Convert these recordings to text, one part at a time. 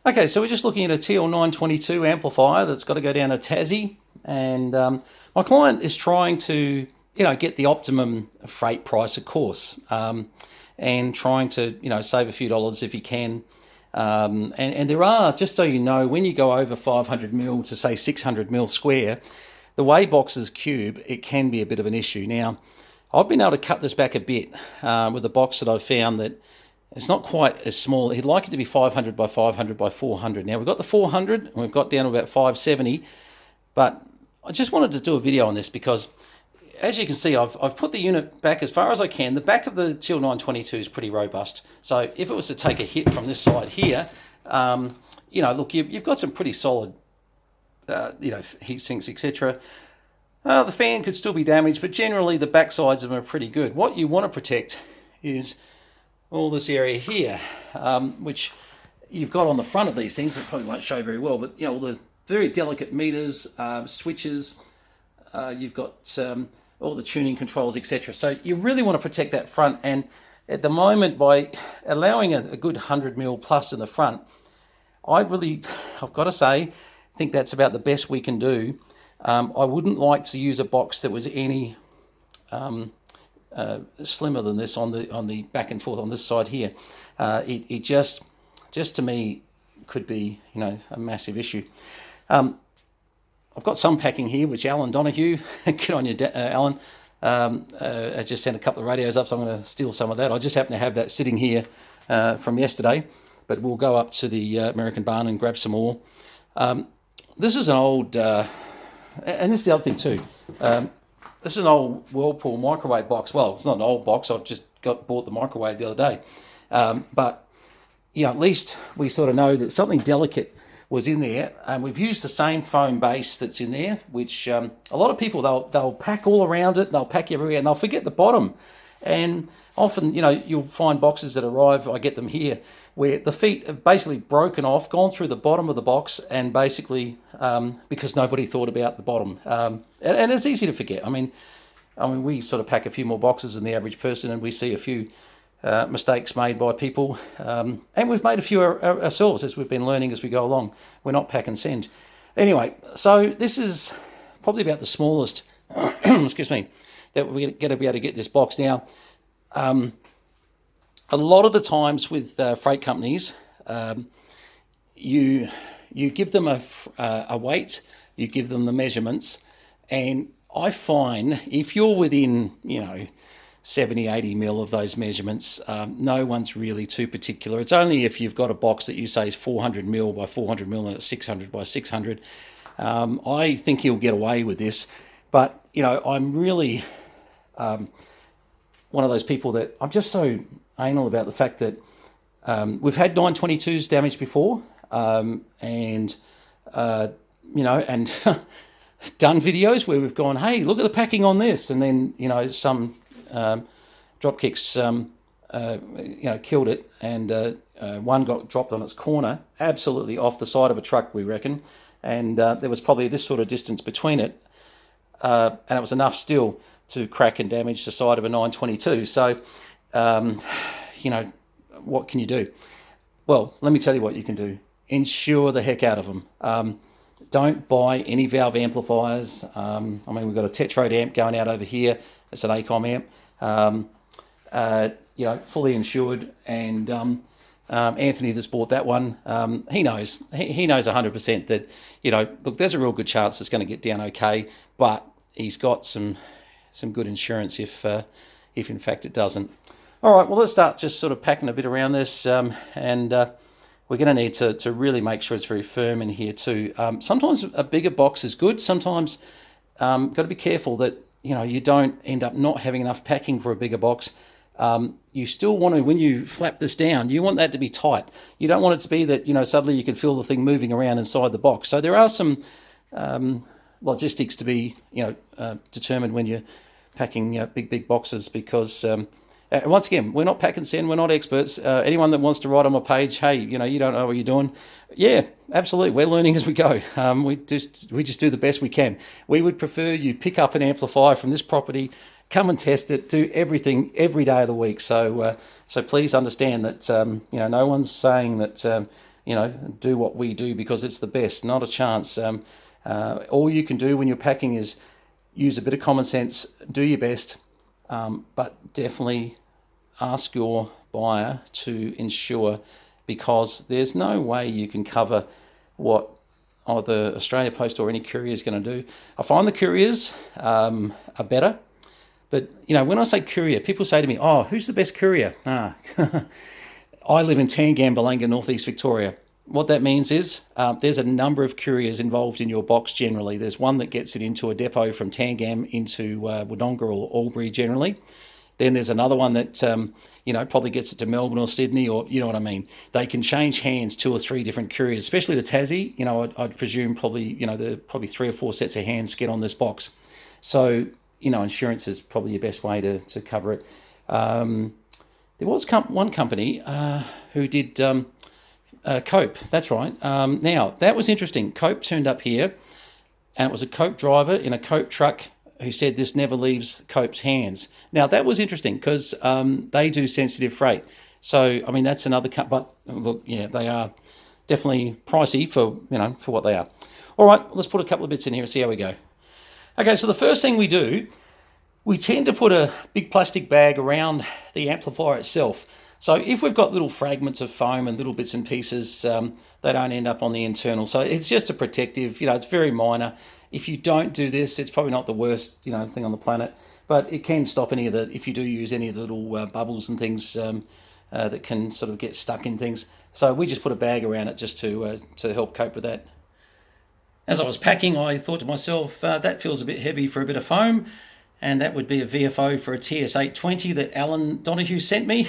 Okay, so we're just looking at a TL922 amplifier that's got to go down to Tassie, and my client is trying to, get the optimum freight price, of course, and trying to, save a few dollars if he can. And there are, just so you know, when you go over 500 mil to say 600 mil square, the way boxes cube, it can be a bit of an issue. Now, I've been able to cut this back a bit with a box that I've found that it's not quite as small. He'd like it to be 500 by 500 by 400. Now, we've got the 400 and we've got down to about 570, but I just wanted to do a video on this because, as you can see, I've put the unit back as far as I can. The back of the TL922 is pretty robust. So if it was to take a hit from this side here, look, you've got some pretty solid, heat sinks, etc. The fan could still be damaged, but generally the back sides of them are pretty good. What you want to protect is all this area here, which you've got on the front of these things. It probably won't show very well, but all the very delicate meters, switches. You've got all the tuning controls, etc. So you really want to protect that front. And at the moment, by allowing a good 100 mil plus in the front, I've got to say, think that's about the best we can do. I wouldn't like to use a box that was any slimmer than this on the back and forth on this side here. It just to me could be a massive issue. I've got some packing here, which Alan Donahue, good on you, Alan. I just sent a couple of radios up, so I'm going to steal some of that. I just happen to have that sitting here from yesterday, but we'll go up to the American Barn and grab some more. This is an old, and this is the other thing too. This is an old Whirlpool microwave box. Well, it's not an old box. I've just bought the microwave the other day. But at least we sort of know that something delicate was in there, and we've used the same foam base that's in there, which a lot of people, they'll pack all around it, they'll pack everywhere, and they'll forget the bottom. And often, you'll find boxes that arrive, I get them here, where the feet have basically broken off, gone through the bottom of the box, and basically because nobody thought about the bottom. And it's easy to forget. I mean, we sort of pack a few more boxes than the average person, and we see a few mistakes made by people. And we've made a few ourselves as we've been learning as we go along. We're not pack and send. Anyway, so this is probably about the smallest, excuse me, that we're going to be able to get this box. Now, a lot of the times with freight companies, you give them a weight, you give them the measurements, and I find if you're within 70, 80 mil of those measurements, no one's really too particular. It's only if you've got a box that you say is 400 mil by 400 mil and it's 600 by 600. I think you'll get away with this, but I'm really one of those people that I'm just so anal about the fact that we've had 922s damaged before, and done videos where we've gone, hey, look at the packing on this, and then some drop kicks killed it, and one got dropped on its corner, absolutely off the side of a truck, we reckon, and there was probably this sort of distance between it, and it was enough still to crack and damage the side of a 922. So, what can you do? Well, let me tell you what you can do. Insure the heck out of them. Don't buy any valve amplifiers. We've got a Tetrode amp going out over here. It's an ACOM amp, fully insured. And Anthony that's bought that one, he knows 100% that, look, there's a real good chance it's going to get down okay, but he's got some good insurance if in fact it doesn't. All right, well, let's start just sort of packing a bit around this, and we're going to need to really make sure it's very firm in here too. Sometimes a bigger box is good. Sometimes got to be careful that you don't end up not having enough packing for a bigger box. You still want to, when you flap this down, you want that to be tight. You don't want it to be that suddenly you can feel the thing moving around inside the box. So there are some logistics to be determined when you're packing big boxes, because once again, we're not pack and send, we're not experts. Anyone that wants to write on my page, hey, you don't know what you're doing. Yeah, absolutely. We're learning as we go. We just do the best we can. We would prefer you pick up an amplifier from this property, come and test it, do everything every day of the week. So please understand that no one's saying that do what we do because it's the best. Not a chance. All you can do when you're packing is use a bit of common sense, do your best, but definitely ask your buyer to insure, because there's no way you can cover what either Australia Post or any courier is going to do. I find the couriers are better, but when I say courier, people say to me, "Oh, who's the best courier?" I live in Tangam, Balanga, Northeast Victoria. What that means is there's a number of couriers involved in your box generally. There's one that gets it into a depot from Tangam into Wodonga or Albury generally. Then there's another one that, probably gets it to Melbourne or Sydney, or you know what I mean. They can change hands 2 or 3 different couriers, especially the Tassie. I'd presume probably, probably 3 or 4 sets of hands get on this box. So, insurance is probably your best way to cover it. There was one company who did Cope, that's right. Now, that was interesting. Cope turned up here, and it was a Cope driver in a Cope truck who said this never leaves Cope's hands. Now, that was interesting because they do sensitive freight. So, I mean, that's another but look, yeah, they are definitely pricey for what they are. All right, let's put a couple of bits in here and see how we go. Okay, so the first thing we do, we tend to put a big plastic bag around the amplifier itself. So if we've got little fragments of foam and little bits and pieces, they don't end up on the internal. So it's just a protective, it's very minor. If you don't do this, it's probably not the worst, thing on the planet, but it can stop if you do use any of the little bubbles and things that can sort of get stuck in things. So we just put a bag around it just to help cope with that. As I was packing, I thought to myself, that feels a bit heavy for a bit of foam, and that would be a VFO for a TS820 that Alan Donahue sent me.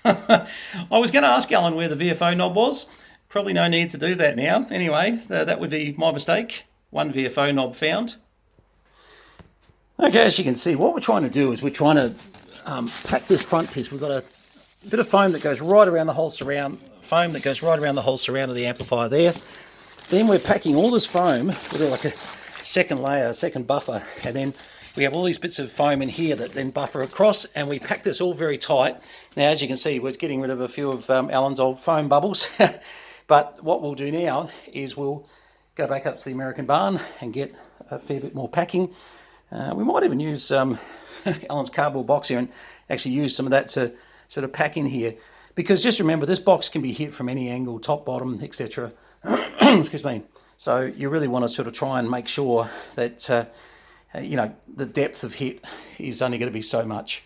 I was going to ask Alan where the VFO knob was. Probably no need to do that now. Anyway, that would be my mistake. One VFO knob found. Okay, as you can see, what we're trying to do is we're trying to pack this front piece. We've got a bit of foam that goes right around the whole surround, of the amplifier there. Then we're packing all this foam with like a second layer, a second buffer, and then we have all these bits of foam in here that then buffer across, and we pack this all very tight. Now, as you can see, we're getting rid of a few of Alan's old foam bubbles. But what we'll do now is we'll go back up to the American barn and get a fair bit more packing. We might even use Alan's cardboard box here and actually use some of that to sort of pack in here. Because just remember, this box can be hit from any angle, top, bottom, etc. Excuse me. So you really want to sort of try and make sure that the depth of hit is only going to be so much.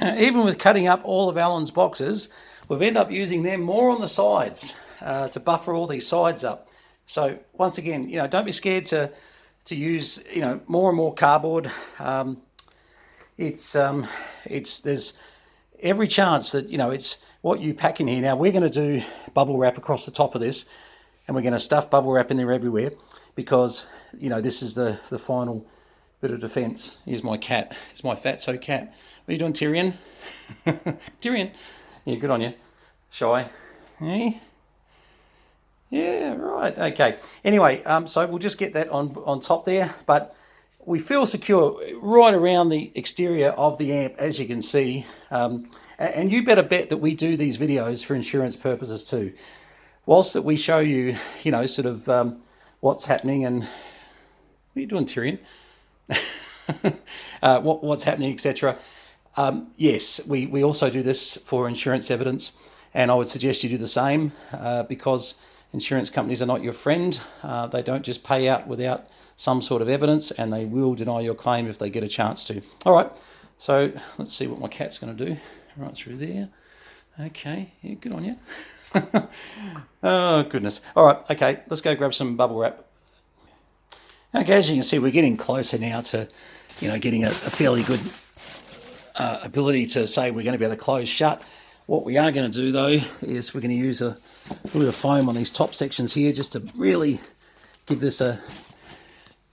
Even with cutting up all of Alan's boxes, we've ended up using them more on the sides to buffer all these sides up. So once again, don't be scared to use more and more cardboard. There's every chance that it's what you pack in here. Now we're going to do bubble wrap across the top of this, and we're going to stuff bubble wrap in there everywhere, because this is the final bit of defence. Here's my cat. It's my fatso cat. What are you doing, Tyrion? Tyrion. Yeah, good on you. Shy. Hey? Yeah, right. Okay. Anyway, so we'll just get that on top there, but we feel secure right around the exterior of the amp, as you can see. And you better bet that we do these videos for insurance purposes too. Whilst that we show you, sort of what's happening and... What are you doing, Tyrion? What's happening, etc. Yes, we also do this for insurance evidence, and I would suggest you do the same, because insurance companies are not your friend. They don't just pay out without some sort of evidence, and they will deny your claim if they get a chance to. All right, so let's see what my cat's going to do. Right through there. Okay, yeah, good on you. Oh, goodness. All right, okay, let's go grab some bubble wrap. Okay, as you can see, we're getting closer now to, getting a fairly good ability to say we're going to be able to close shut. What we are going to do, though, is we're going to use a little bit of foam on these top sections here just to really give this a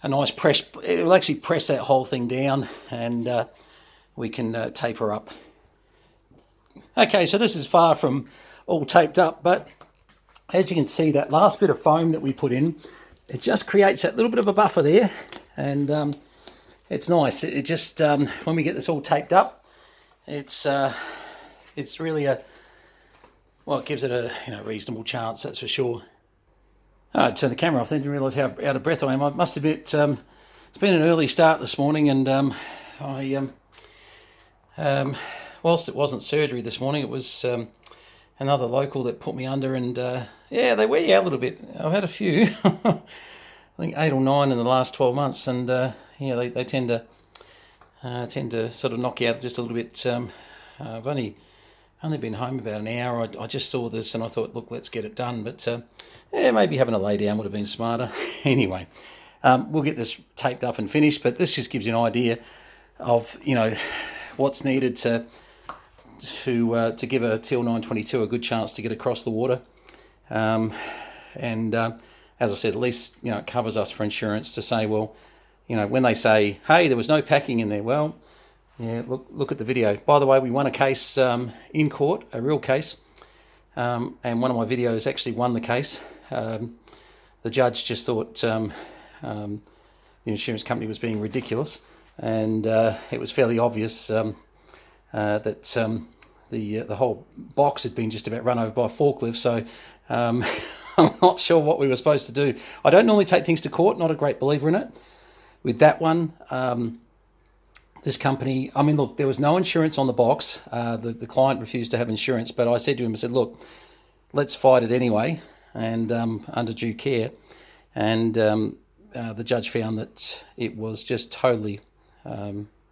nice press. It will actually press that whole thing down, and we can taper up. Okay, so this is far from all taped up, but as you can see, that last bit of foam that we put in, it just creates that little bit of a buffer there, and it's nice. It just, when we get this all taped up, it's really Well, it gives it a reasonable chance, that's for sure. I turned the camera off, then didn't realise how out of breath I am. I must admit, it's been an early start this morning, and whilst it wasn't surgery this morning, it was another local that put me under, and yeah, they wear you out a little bit. I've had a few, I think 8 or 9 in the last 12 months, and yeah, they tend to sort of knock you out just a little bit. I've only been home about an hour. I just saw this and I thought, look, let's get it done. But yeah, maybe having a lay down would have been smarter. Anyway, we'll get this taped up and finished. But this just gives you an idea of what's needed to give a TL922 a good chance to get across the water. And as I said, at least it covers us for insurance to say, well, when they say, hey, there was no packing in there, well, yeah, look at the video. By the way, we won a case in court, a real case, and one of my videos actually won the case. The judge just thought the insurance company was being ridiculous, and it was fairly obvious that the whole box had been just about run over by a forklift. So I'm not sure what we were supposed to do. I don't normally take things to court, not a great believer in it. With that one, this company, I mean, look, there was no insurance on the box. The client refused to have insurance, but I said to him, I said, look, let's fight it anyway, and under due care. And the judge found that it was just totally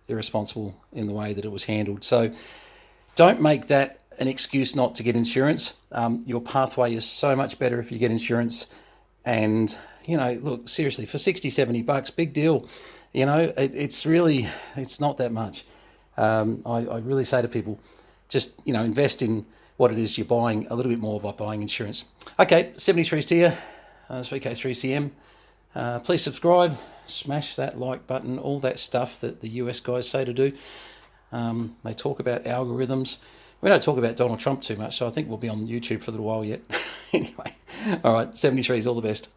irresponsible in the way that it was handled. So don't make that an excuse not to get insurance. Your pathway is so much better if you get insurance. And, look, seriously, for 60, 70 bucks, big deal. It's not that much. I really say to people, just, invest in what it is you're buying a little bit more by buying insurance. Okay, 73's here. It's VK3CM. Please subscribe, smash that like button, all that stuff that the US guys say to do. They talk about algorithms. We don't talk about Donald Trump too much, so I think we'll be on YouTube for a little while yet. Anyway, all right, 73's all the best.